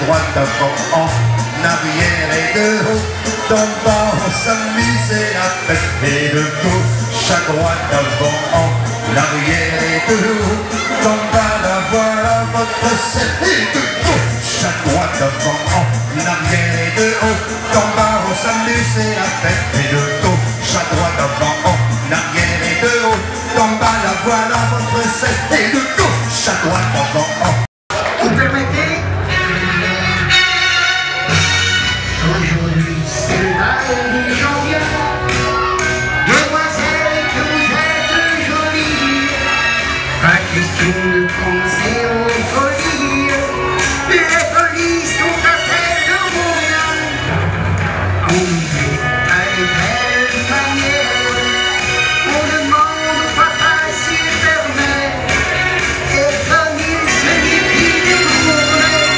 droite, d'avant, en arrière et de haut, d'en bas, on s'amuse et la fête, et de gauche à droite, d'avant, en arrière et de haut, d'en bas, la voilà votre scène, et de gauche à droite, d'avant, en arrière et de haut, d'en bas, on s'amuse et la fête, et de gauche à droite, d'avant, en arrière et de haut, d'en bas, la voilà votre scène, et de gauche à droite, d'avant, en. Vous permettez? Aujourd'hui, c'est le bal des gens bien. Demoiselles, que vous êtes jolies. Pas question de penser aux folies. Les folies sont à faire de mon bien. Conduisez avec belle manière. On demande au papa s'il permet. Et comme il se déplie des gourmets.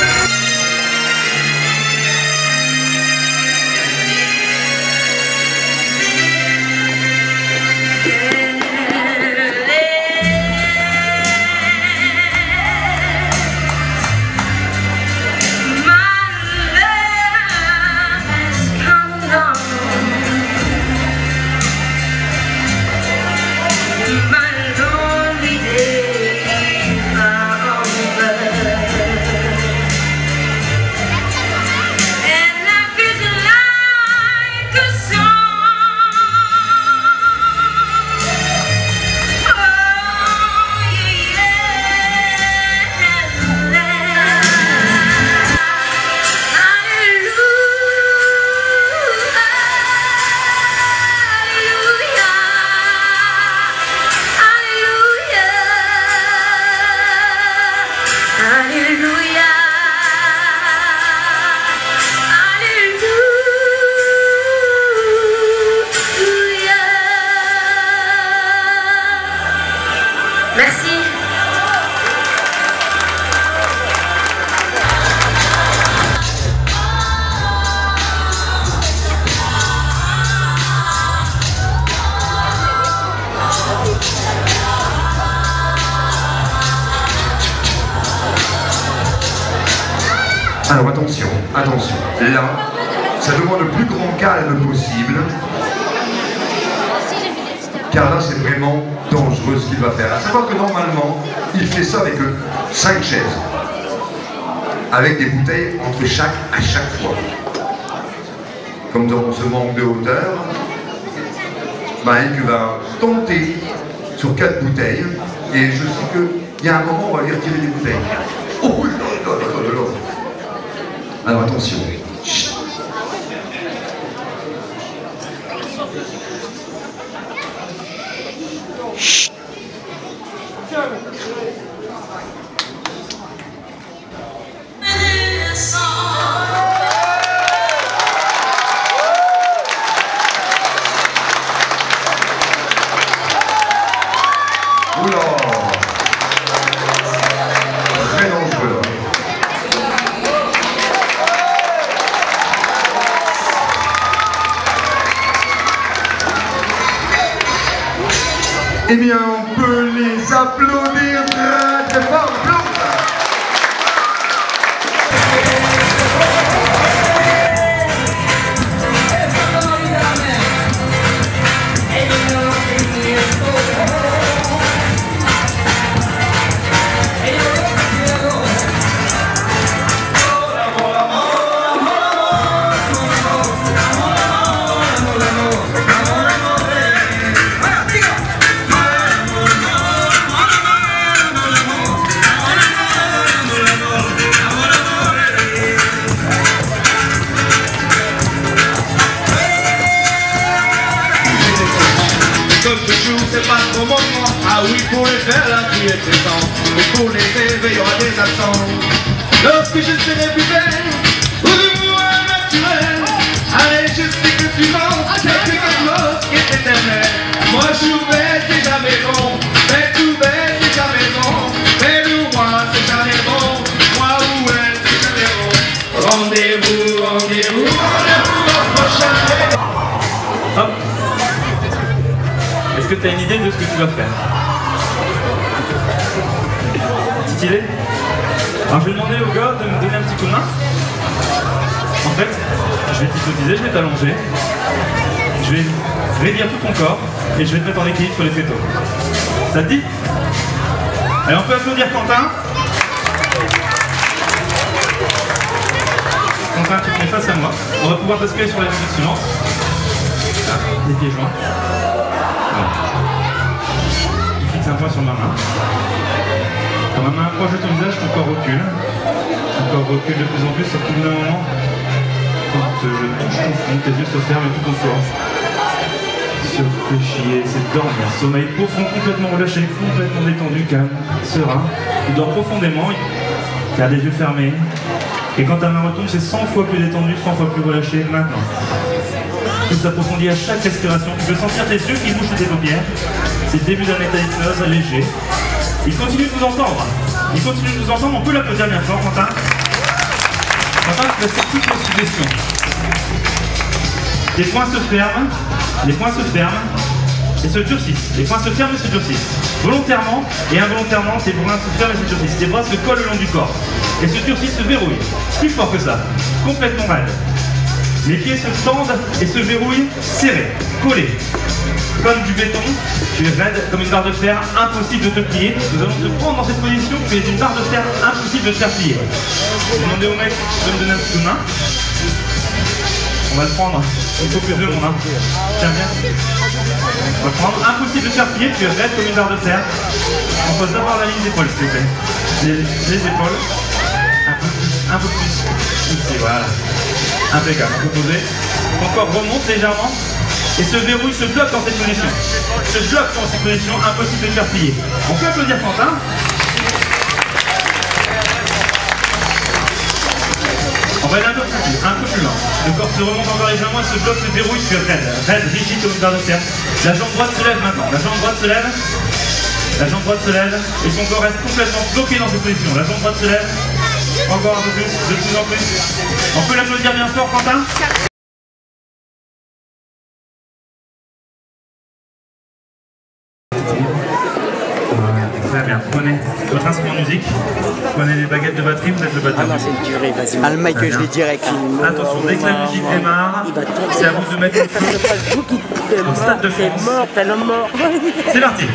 Merci. Alors attention, attention. Là, ça demande le plus grand calme possible. Car là, c'est vraiment dangereux ce qu'il va faire. À savoir que normalement, il fait ça avec 5 chaises. Avec des bouteilles entre chaque à chaque fois. Comme dans ce manque de hauteur, Mike va tenter sur 4 bouteilles. Et je sais qu'il y a un moment, on va lui retirer des bouteilles. Oh là là là là là. Alors attention. Chut. Chut. Oula. Très dangereux. Eh bien, on peut les applaudir très fort. C'est pas trop moment. Ah oui, pour les faire la pluie est présent. Et pour les éveiller, il y aura des absents. Lorsque je serai plus belle, ou du moins naturel, allez, je sais que tu mens, c'est que ta gloire est éternelle. Moi, je suis bête, c'est jamais bon. Mais tout bête, c'est jamais bon. Mais nous, moi, c'est jamais bon. Moi ou elle, c'est jamais bon. Rendez-vous, rendez-vous, rendez-vous au prochain. Hop. Est-ce que tu as une idée de ce que tu vas faire? Stylé? Alors je vais demander au gars de me donner un petit coup de main. En fait, je vais t'hypnotiser, je vais t'allonger. Je vais raidir tout ton corps et je vais te mettre en équilibre sur les photos. Ça te dit? Allez, on peut applaudir Quentin. Quentin, tu te mets face à moi. On va pouvoir basculer sur la musique suivante. Ah, les pieds joints. Voilà. Il fixe un point sur ma main. Quand ma main approche de ton visage, ton corps recule. Ton corps recule de plus en plus, surtout d'un moment. Quand je touche ton front, tes yeux se ferment et tout ton corps se réfléchit et c'est dormir. Sommeil profond, complètement relâché, complètement détendu, calme, serein. Tu dors profondément, tu as les yeux fermés. Et quand ta main retombe, c'est 100 fois plus détendu, 100 fois plus relâché maintenant. Tout s'approfondit à chaque respiration. Tu peux sentir tes yeux qui bougent sous tes paupières. C'est le début d'un état d'hypnose léger. Il continue de nous entendre. Il continue de nous entendre. On peut l'applaudir bien fort, Quentin. Quentin, tu vas faire toutes les suggestions. Les poings se ferment. Les poings se ferment et se durcissent. Les poings se ferment et se durcissent. Volontairement et involontairement, tes poings se ferment et se durcissent. Tes bras se collent le long du corps. Et se durcissent, se verrouillent. Plus fort que ça. Complètement raide. Les pieds se tendent et se verrouillent serrés, collés. Comme du béton, tu es raide comme une barre de fer, impossible de te plier. Nous allons te prendre dans cette position, tu es une barre de fer, impossible de te faire plier. Je vais demander au mec de me donner un petit coup de main. On va le prendre, il faut plus de monde, hein. Tiens bien. On va le prendre, impossible de te faire plier, tu es raide comme une barre de fer. On pose d'abord la ligne d'épaule, s'il vous plaît. Les épaules, un peu plus, ici, voilà. Impeccable, on peut poser. Ton corps remonte légèrement et se verrouille, se bloque dans cette position. Se bloque dans cette position, impossible de te faire plier. On peut applaudir Quentin. On va aller un peu plus loin. Le corps se remonte encore légèrement, se bloque, se verrouille, tu es raide. Raide, rigide comme une barre de fer. La jambe droite se lève maintenant. La jambe droite se lève. La jambe droite se lève. Et ton corps reste complètement bloqué dans cette position. La jambe droite se lève. Encore un peu plus, de plus en plus. On peut l'applaudir bien fort, Quentin. Très bien, prenez votre instrument de musique, prenez les baguettes de batterie, vous êtes le batteur. Ah non, c'est une tuerie, vas-y. Ah, le mec, je l'ai direct. Attention, dès que la musique démarre, c'est à vous de mettre le feu au Stade de France. T'es mort, t'es l'homme mort. C'est parti.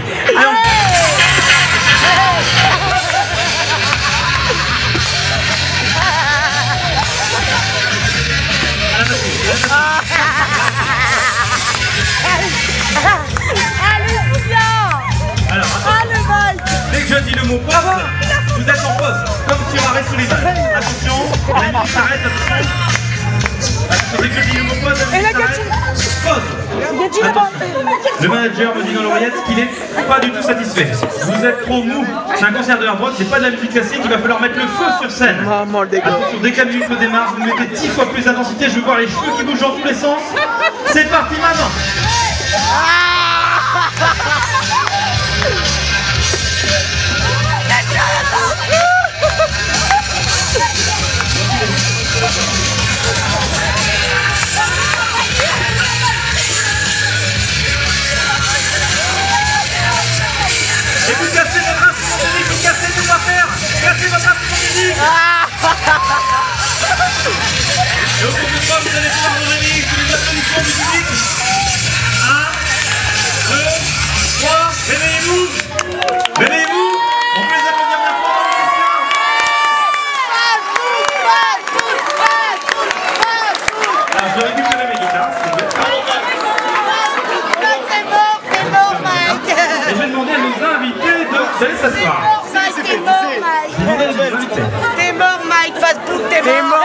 Allez, dès que je dis le mot pause, vous êtes en pause, comme sur arrêt sous les balles. Attention, la musique s'arrête, attention. Attention, dès que je dis le mot pause, la musique s'arrête. Pause. Attention. Le manager me dit dans l'oreillette qu'il n'est pas du tout satisfait. Vous êtes trop mou. C'est un concert de hard rock, c'est pas de la musique classique, il va falloir mettre le feu sur scène. Attention, dès que la musique démarre, vous mettez 10 fois plus d'intensité, je veux voir les cheveux qui bougent dans tous les sens. C'est parti maintenant. Et vous cassez votre instrument de musique, vous cassez tout à faire. Cassez votre instrument de musique. Et au bout du temps, vous allez pouvoir vous réveiller sous les applaudissements du public. 1, 2, 3, réveillez-vous. Réveillez-vous. On peut les applaudir bien fort. Alors, je vais récupérer mes guitares, s'il vous plaît. T'es mort, Mike. Et je vais demander à nos invités d'aller s'asseoir. T'es mort, Mike. Je vais demander à nos invités. T'es mort, Mike. Facebook, t'es mort.